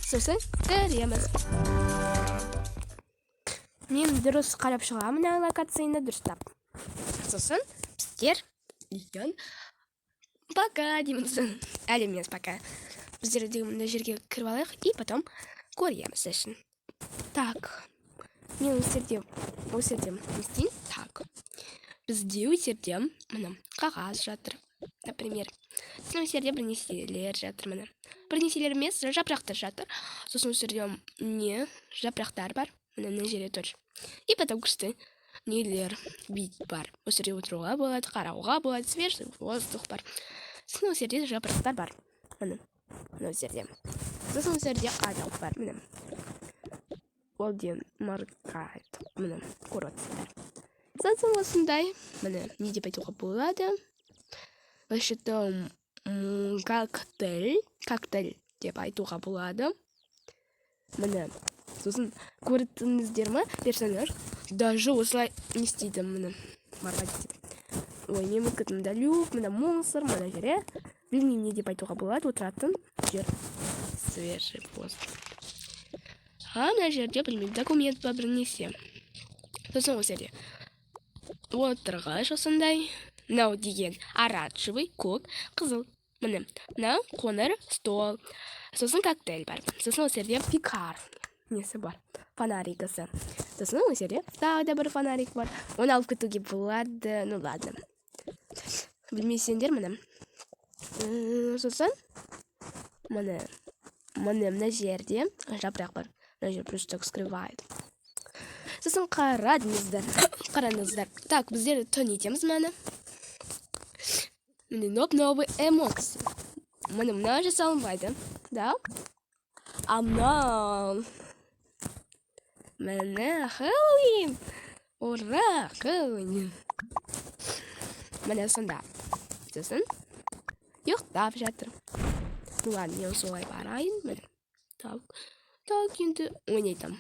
сосын көреміз. Мен дұрыс қарап шығамын локацияны дұрыстап. Сосын біздер үйден пока дейміз. Әлі емес пока. Біздер мына жерге кіріп алайық и потом көреміз үшін. Так. Мен өсердем не істейін. Так. Бізде өсерде мына қағаз жатыр. Например, өсерде бірнеселер жатыр мына. Бірнеселер емес, жапырақтар жатыр. Сосын өсерде не жапырақтар бар. Мына жерде точно. И потом күшті нелер бит бар. Өсерде отыруға болады, қарауға болады, свежий воздух бар. Сосын өсерде жапырақтар бар. Мына өсерде. Сосын өсерде аяқ бар. Мына. Ол ден маркайт. Мына коротсыздар. Сосын осындай. Мына не деп айтуға болады. Вообще-то коктейль деп айтуға болады. Мына. Сосын көрдіңіздер ме? Персонаж даже осылай не істейді. Мына маркайт. Ой, мен мүмкін люк, мына монстр, мына жере. Білмеймін не деп айтуға болады. Отыратын жер. Свежий воздух. Мына жерде білмеймін, документ ба бірнесе. Сосын осы жерде отырғыш осындай. Мынау деген оранжевый, көк, қызыл. Міне, мынау қоңыр стол. Сосын коктейль бар. Сосын осы жерде пекарня несі бар. Фонарикасы. Сосын осы жерде тағы да бір фонарик бар. Оны алып кетуге болады. Ну ладно. Білмесеңдер міне. Сосын мына жерде жапырақ бар. Просто так скрывает. Сосын қараңыздар. Так, біздер түн етеміз мәні. Міне новый эмокс. Мына жасалынбайды. Да? А мынау. Міне Хэллоуин. Ура, Хэллоуин. Міне сонда. Сосын ұйықтап жатыр. Ну ладно, мен солай барайын. Міне. Так, енді ойнайтам.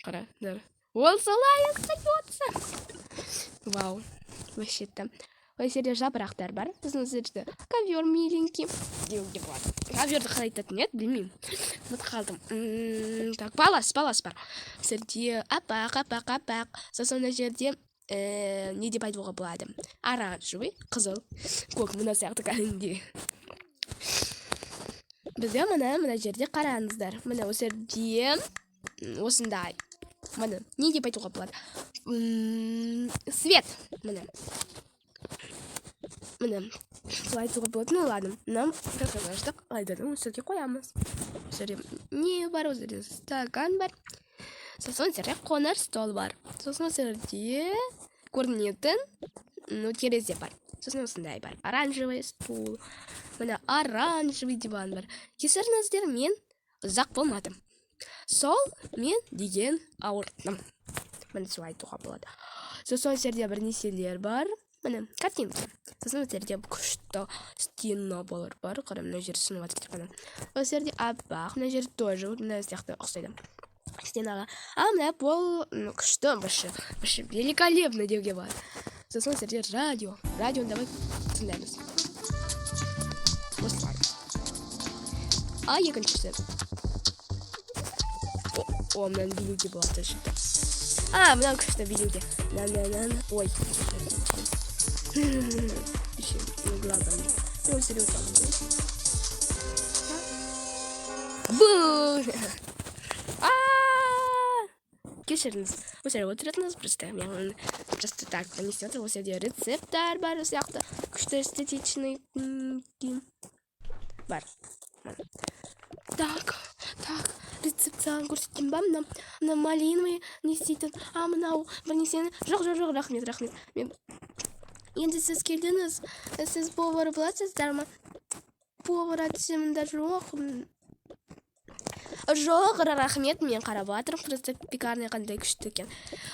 Қараңдар. Ол солай остается. Вау. Вообще-то. Осы жерде жапырақтар бар. Сосын осы жерде ковер миленький. Деуге болады. Коверді қалай айтатын еді, білмеймін. Вот қалдым. Так, палас бар. Осы жерде апақ. Сосын мына жерде не деп айтуға болады? Оранжевый, қызыл, көк, мына сияқты кәдімгі. Бізде мына жерде қараңыздар. Мына осы жерде осындай. Мына не деп айтуға болады? Свет. Мына қалай айтуға болады? Ну ладно. Нам персонаждық айдадан осы жерге қоямыз. Осы жерде не бар? Осы жерде стакан бар. Сосын осы жерде қоңыр стол бар. Сосын осы жерде көрінетін терезе бар. Сосын осындай бар. Оранжевый стул. Мына оранжевый диван бар. Кесіріңіздер, мен ұзақ болмадым. Сол мен деген ауырттым. Міне солай айтуға болады. Сосын осы жерде бірнеселер бар. Міне картинка. Сосын осы жерде күшті стена бар. Қарам, мына жер сынып жатыр. Осы жерде апақ. Мына жер тоже мына сияқты ұқсайды. Стенаға. А мына пол күшті башы великолепно деуге бар. Сосын осы жерде радио. Радионы давай тыңдаймыз. Осылай. А екіншісі. О, мынаны билеуге болады. А, мынаны күшті билеуге. Ой. Еще глазом. Ну, серьезно. Бу! Кешіріңіз. Осы жерде отыратыныз просто так несет. Осы жерде рецепттар бар, сияқты күшті эстетичный бар. Так, рецептсан көрсеткен ба? Мына малиновый не істейтін. А мынау бірнесені. Жоқ, рахмет. Енді сіз келдіңіз. Сіз повар боласыздар ма? Повар атысымында жоқ. Жоқ, рахмет, мен қарап жатырмын. Просто пекарня қандай күшті екен.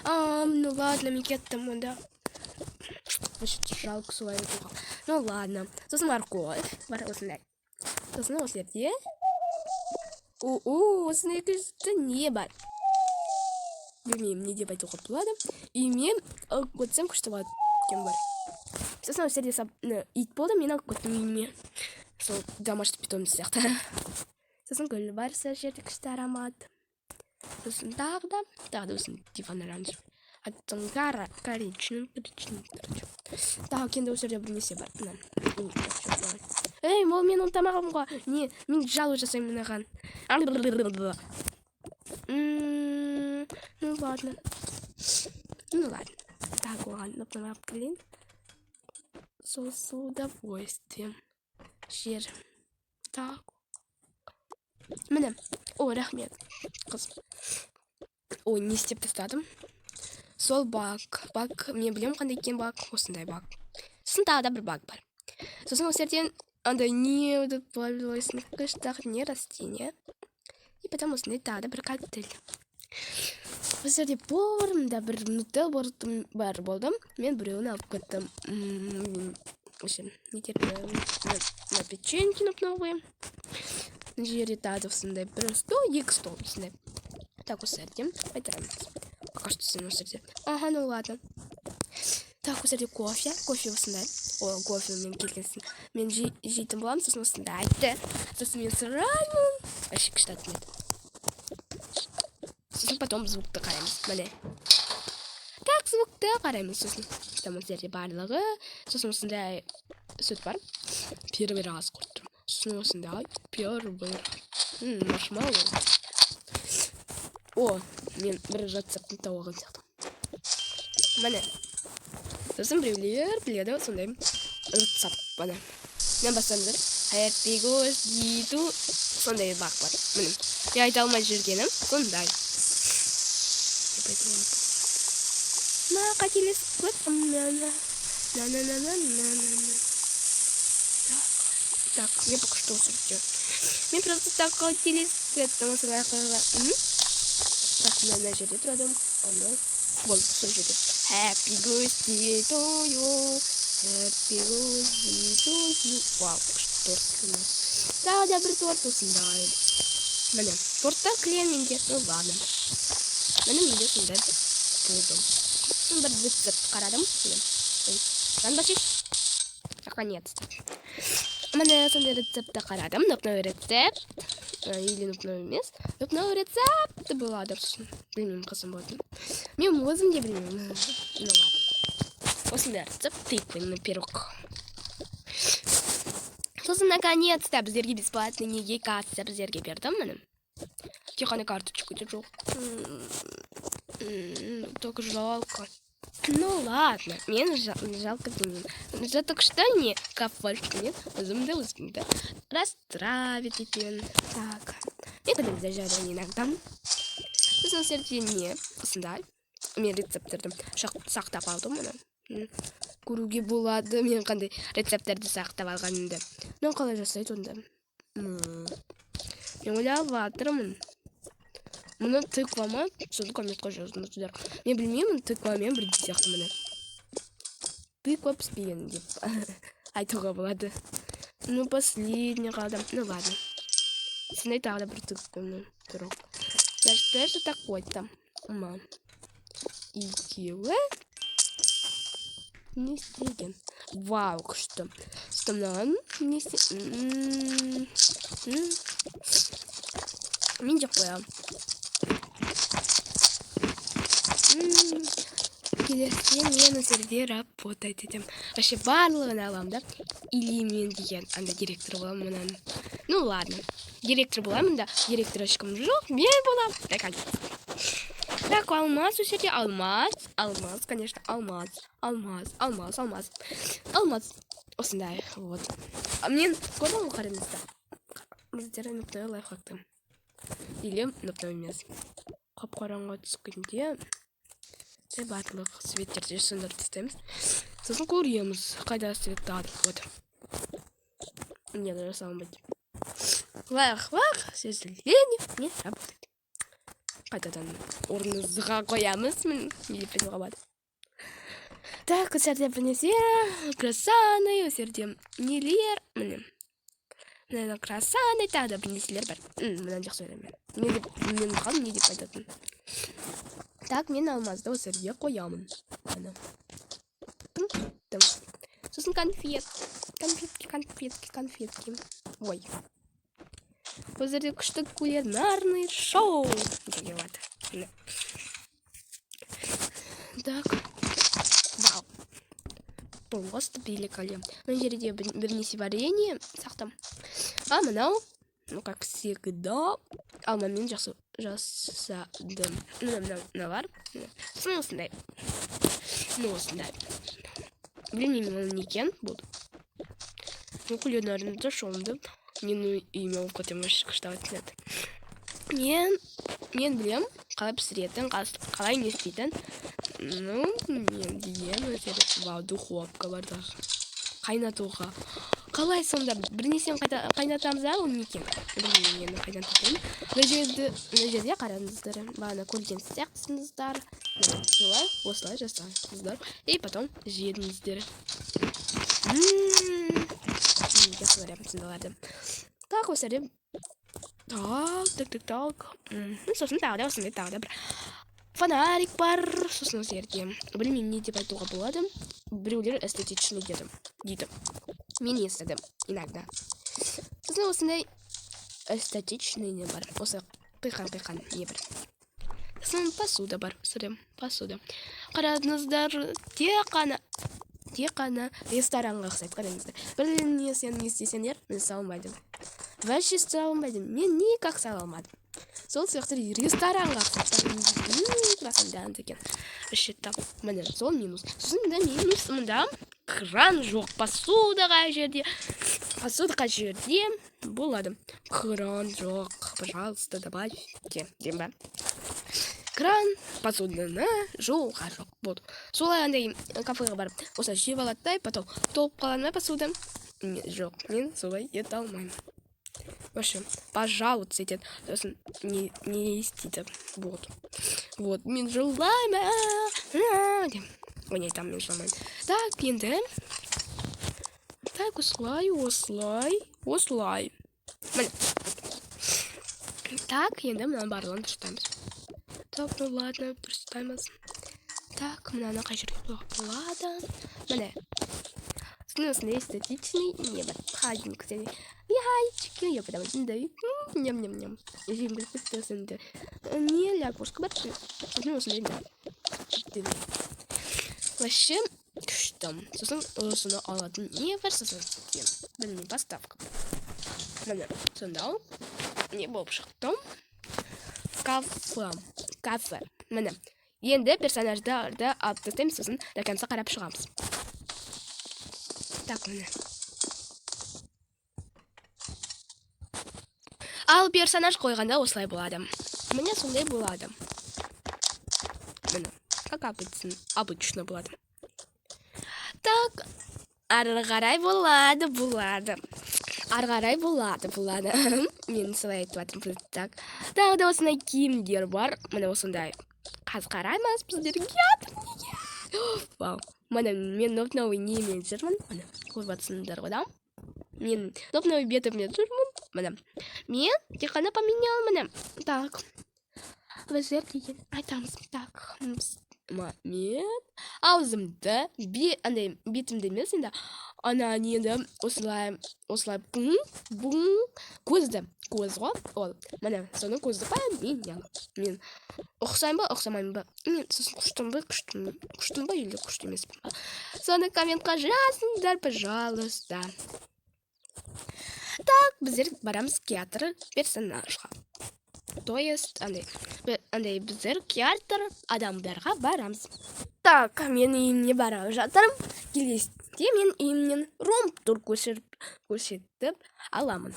Ну ладно, мен кеттім онда. Жалко солай етуға. Ну ладно. Сосын морковь бар осындай. Сосын осы жерде. Осындай күшті не бар? Білмеймін, не деп айтуға болады. И мен өтсем күшті болады екен бар. Сосын осы жерде ит болды, мен алып кеттім үйіме. Сол домашний питомец сияқты. сосын гүл бар сол жерде күшті аромат. Сосын тағы да осының диван оранжевый. Коричневый. Так, енді осы жерде бір несе бар. Эй, ол менің тамағым ғой. Не, мен жалу жасаймын мынаған. Ну ладно. Так, оған напомнап келейін. Сол с удовольствием. Жер. Так. Міне. О, рахмет. Қыз. Ой, не істеп тастадым. Сол бак. Бак, мен білем қандай екен бак. Осындай бак. Сосын тағы да бір бак бар. Сосын осы жерден андай не удовольствие қыштақ не растение. И потом осындай тағы да бір коктейль. Осы жерде бұрында бір нутел бар болдым. Мен біреуін алып кеттім. Не терпелі. На печеньки новые. Жерде тағы да осындай бір стол, екі стол осындай. Так, осы жерде айтырамыз. Пока что сын осы жерде. Ага, ну ладно. Так, осы жерде кофе. Кофе осындай. О, кофе мен келгенсін. Мен жейтін боламын, сосын осындай айтты. Сосын мен сразу вообще күшті атмайды. Сосын потом звукты қараймыз. Міне. Так, звукты қараймыз сосын. Там осы жерде барлығы. Сосын осындай сүт бар. Первый раз көрдім. Сосын осындай первый раз. Маршмеллоу. О, мен бір рецептін тауығын сияқтым. Міне. Сосын біреулер біледі сондай рецепт бана. Мен бастандыр. Happy goes to сондай бақ бар. Міне. Мен айта алмай жүргенім сондай. На, қателесіп кеттім. Так, я пока что усыртю. Мен просто так қателесіп кеттім. Так, мына жерде тұрадым. Болды, сол жерде. Happy birthday to you. Happy birthday to you. Вау, торт. Тағы да бір торт осындай. Міне, торттар клеен менде. Ну ладно. Міне менде сондай болдым. Бір рецепт қарадым. Жанбасиш. Наконец-то. Міне сондай рецепті қарадым. Нұпнау рецепт. Или нұпнау емес. Нұпнау рецепті болады. Білмеймін, қысым болдым. Мен өзім де білмеймін. Ну ладно. Осындай рецепт тыквенный пирог. Сосын наконец-то біздерге бесплатный неге касса біздерге бердім міне. Тек қана карточку де жоқ. Только жалко. Ну ладно, мен жалко демеймін. Зато что не кафешкамен өзімді расстраивать етемін. Так. Мен кәдімгі зажарение иногда. Сосын серде не осындай. Мен рецептерді сақтап алдым мұны. Көруге болады мен қандай рецептерді сақтап алғанымды. Но қалай жасайды онда? Мен ойлап жатырмын. Мұны тыквама, соны комментқа жазыңыздар. Мен білмеймін, тыквамен бір сияқты мұны. Тыква піспеген деп айтуға болады. Ну, последний қалдым. Ну, ладно. Сондай тағы да бір тыквамен пирог. Что же такое-то? Екеуі не істеген. Вау, күшті. Стамнаған не істеген. Мен жеп қоям. Келесі мен өсерде работать етем. Вообще барлығын алам да. Или мен деген анда директор болам мұнан. Ну ладно. Директор боламын да. Директор ешкім жоқ. Мен болам. Так, алмаз өсерде. Алмаз, конечно, алмаз. Осындай, вот. Мен көрдім қарыңызда. Біздер нүптай лайфхактым. Или нүптай емес. Қап-қараңға түскенде барлық светтерді сөндіріп тастаймыз. Сосын көреміз, қайда светті адып. Вот. Не, даже салмайды. Лайфхак, сожаление, не работает. Қайтадан орныңызға қоямыз. Мен елеп болады. Так, өсерде бірнесе красаны, өсерде нелер. Міне красаны, тағы да бірнеселер бар. Мына жақсы ойлаймын. Мен қалым не деп айтатын. Так, мен алмазды өсерге қоямын. Сосын конфетки. Ой. бұл жерде күшті кулинарный шоу деуге болады. Так, вау, просто великолепно. Мына жерде бірнеше варенье сақтым. А мынау, ну как всегда, алмамен жасадым. Мыналар. Осындай. Білмеймін, ол не екен болды. Кулинарный шоуымды менің үйіме алып кетемін, күшті өтіледі. Мен білем, қалай пісіретін, қалай не істейтін. Ну, мен дейін өтеді. Вау, духовка бар да. Қайнатуға. Қалай сонда бірнесен қайнатамыз да, ол не екен? Білмеймін, мен қайнататын. Мына жерде қараңыздар. Бағана көрген сияқтысыңыздар. Осылай жасаңыздар. И потом жедіңіздер. Так, осы жерде. Так. Сосын тағы да осындай тағы да бір фонарик бар. Сосын осы жерде. Білмеймін, не деп айтуға болады. Біреулер эстетичный дейді. Мен естідім, иногда. Сосын осындай эстетичный не бар. Осы қиқан не бар. Сосын посуда бар. Посуда. Қараңыздар, тек қана ресторанға ұқсайды, қараңыздар. Бір не істесеңдер, мен салмайдым. Вообще салмайдым. Мен никак салмадым. Сол сияқты ресторанға ұқсайды. Красандан деген. Ішеттім. Міне, сол минус. Сосын да минус мұнда кран жоқ. Посуда қай жерде болады. Кран жоқ. Пожалуйста, добавьте. Демба. Кран, посуданы жоқ. Вот. Солай андай кафеға барып, осы жеп алады, потом толып қалады посуда. Жоқ, мен солай ете алмаймын. В общем, пожалуйста, етеді. Сосын не істейді. Вот, мен жылаймын. Ой, не, там мен жылаймын. Так, енді. Так, осылай. Міне. Так, енді мынаны барлығын дұрыстаймыз. Так, ну ладно, дұрыстаймыз. Так, мынаны қай жерге болады. Міне. Осындай эстетичный не бар. Ходинка. Яйчики, я потому что даю. Ням-ням-ням. Жемчуг сосынды. Не лягушка бар. Ну, осындай. Вообще, күшті. Сосын осыны алатын не бар, сосын білмей поставка. Міне, сонда не болып шықтым. Кафе. Міне. Енді персонаждарды алып тастаймыз, сосын до конца қарап шығамыз. Так, міне. Ал персонаж қойғанда осылай болады. Міне сондай болады. Міне. Как обычно болады. Так, ары қарай болады. Мен солай айтып жатырмын. Так. Тағы да осындай киімдер бар. Міне осындай. Қазір қараймыз біздерге. Вау. Міне мен новый немен жүрмін. Міне көріп жатсыңдар ғой да. Мен новый бетіммен жүрмін. Міне. Мен тек қана поменял. Міне. Так. Біздер деген айтамыз. Так. Мен аузымды бетімді емес енді ана нені осылай көз ғой ол міне соны көзді поменял. Мен ұқсаймын ба ұқсамаймын ба мен сосын күштім ба или күшті емеспін ба соны комментқа жазыңдар пожалуйста. Так біздер барамыз театр персонажға. То есть андай біздер театр адамдарға барамыз. Так, мен үйімне бара жатырмын. Келесте мен үйімнен рум-тур көрсетіп аламын.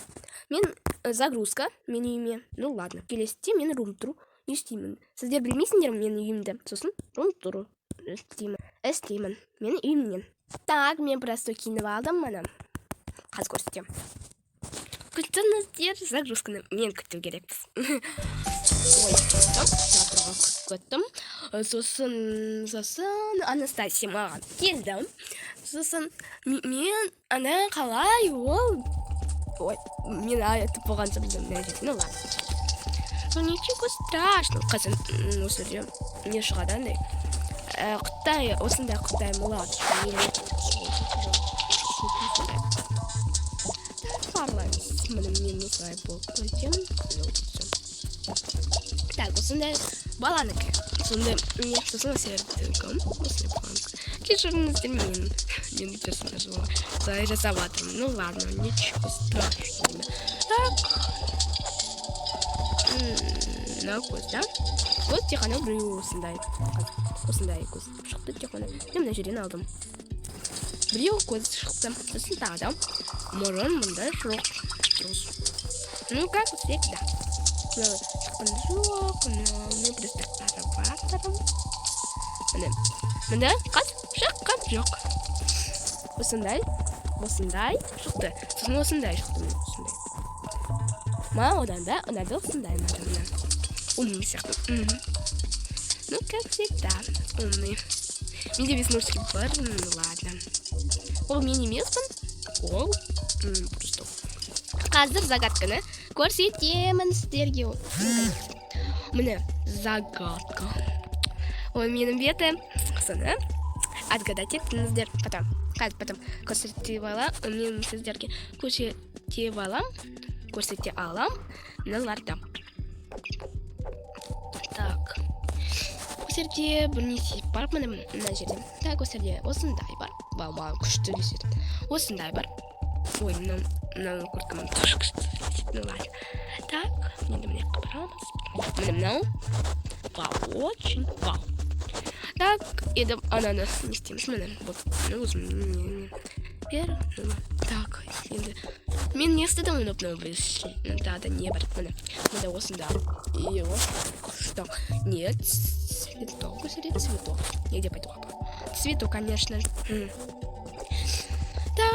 Мен загрузка мен үйіме. Ну ладно, келесте мен рум-тур істеймін. Сіздер білмейсіңдер мен үйімді. Сосын рум-тур істеймін мен үйімнен. Так, мен просто киініп алдым мұны. Қазір көрсетем. Күтіңіздер, загрузканы мен күту керекпіз. Ой, күттім. Сосын Анастасия маған келді. Сосын мен ана қалай ол... Ой, мен айтып болғанша білдім. Ну ладно. Ничего страшного. Қазір осы жерде не шығады андай. Қытай, осындай Қытай младший. Мен осылай Так, осындай баланыкі. Сонда не сосын сердігім. Осындай баланыкі. Кешіріңіздер мен персонажым солай жасап жатырмын. Ну ладно, ничего страшного. Так. Мына көз, да? Вот тек қана біреу осындай көз шықты тек қана. Мен мына жерден алдым. Біреу көз шықты. Сосын тағы да мұрын мұнда жоқ. Ну как всегда. Жоқ, ну просто қарап. Міне қат шыққан жоқ. Осындай шықты. Сосын осындай шықты. Ма одан да осындай мына. Умный сияқты. Ну как всегда, умный. Менде веснушки бар, ладно. Ол мен емеспін. Ол просто. Қазір загадканы көрсетемін сіздерге. Міне загадка. Ол менің беті. Соны отгадать етіңіздер. Потом көрсетіп алам. Мен сіздерге көрсете алам. Мыналарды. Так. Көсерде бірнеше бар. Мына жерде. Так, көсерде осындай бар. Бал күшті деседі. Осындай бар. Ой, мынау көркімін тоже күшті деседі. Ну ладно. Так, енді міне қабырамыз. Міне мынау. Вау, очень вау. Так, енді ананы не істейміз. Міне, өзім так, енді мен не істедім, мынау да не бар. Міне осында. И вот что? Нет, цветок. Цветок. Где пойду? Цветок, конечно.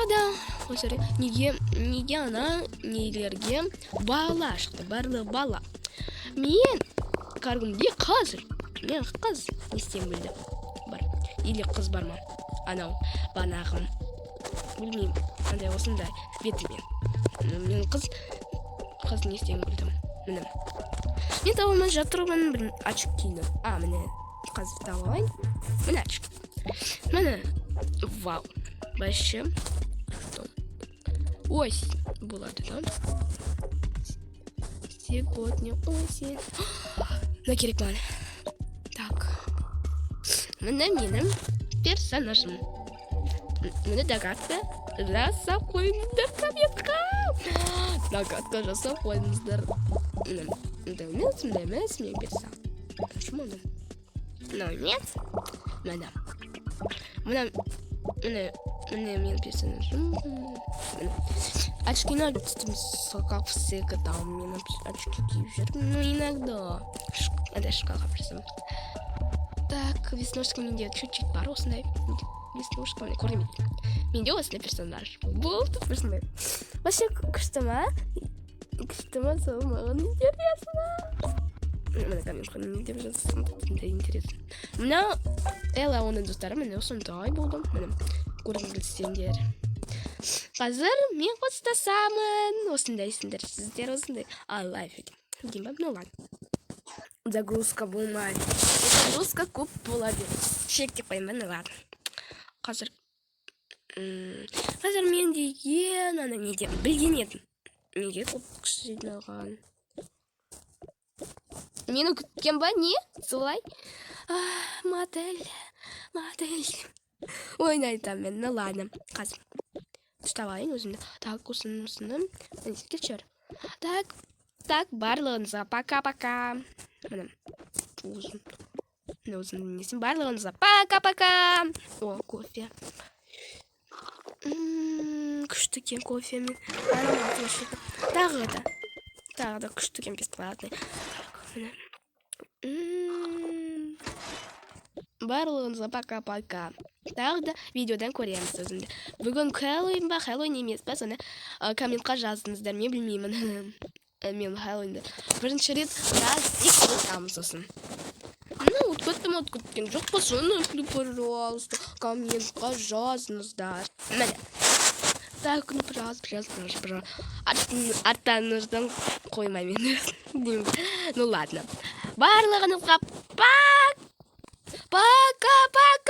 Да. Осыры. Неге ана нелерге бала шықты. Барлы бала. Мен қарғымде қазір. Мен қыз не істейм білді. Бар. Или қыз бар ма? Анау. Банағым. Білмеймін. Андай осындай бетімен. Мен қыз не істейм білдім. Міне. Мен табылмай жатырмын бір ашық киініп. Міне қазір табылайын. Міне ашық. Міне. Вау. Вообще. Осень болады, да? Сегодня осень. На керек маған. Так. Міне менің персонажым. Міне догадка жасап қойыңыздар комментқа. Догадка жасап қойыңыздар. Да емес, мен берсам. Почему он? Но нет. Міне мен персонажым. Очки надо, как всегда. У меня очки киют. Ну, иногда. Это шкафа просто. Так, веснушка менде чуть-чуть бар осындай. Веснушка міне көрмейді. Менде осындай персонаж. Болды персонаж. Вообще күшті ма? Сол маған интересно. Міне комментқа не деп жазсын. Это интересно. Мына Элла оның достары міне осындай болды. Міне көріңіздер. Қазір мен қоштасамын. Осындай сендер сіздер осындай. Лайф екен. Ну ладно. Загрузка болмайды. Загрузка көп болады. Шектеп қоймын, ладно. Қазір мен деген ана не деп білген едім. Неге көп кіші жиналған? Мені күткен ба не? Солай? Модель. Ойнайтам мен, ну ладно. Қазір ұштабайын өзімді. Так, осыным. Кешір. Так, барлығынызға пока-пока. Міне, өзім несім барлығынызға пока-пока. О, кофе. Күшті кен кофемен. Тағы да күшті кен бесплатный. Барлығынызға пока-пока. Тағы да видеодан көреміз өзімді. Бүгін Хэллоуин ба, Хэллоуин емес па, соны комментқа жазыңыздар, мен білмеймін. Мен Хэллоуинді бірінші рет қосамыз сосын. Өткіткен жоқ па, соны пожалуйста, комментқа жазыңыздар. Міне. Так, пожалуйста. Аттарыңыздан қоймаймен. Ну ладно. Барлығынызға пока-пока.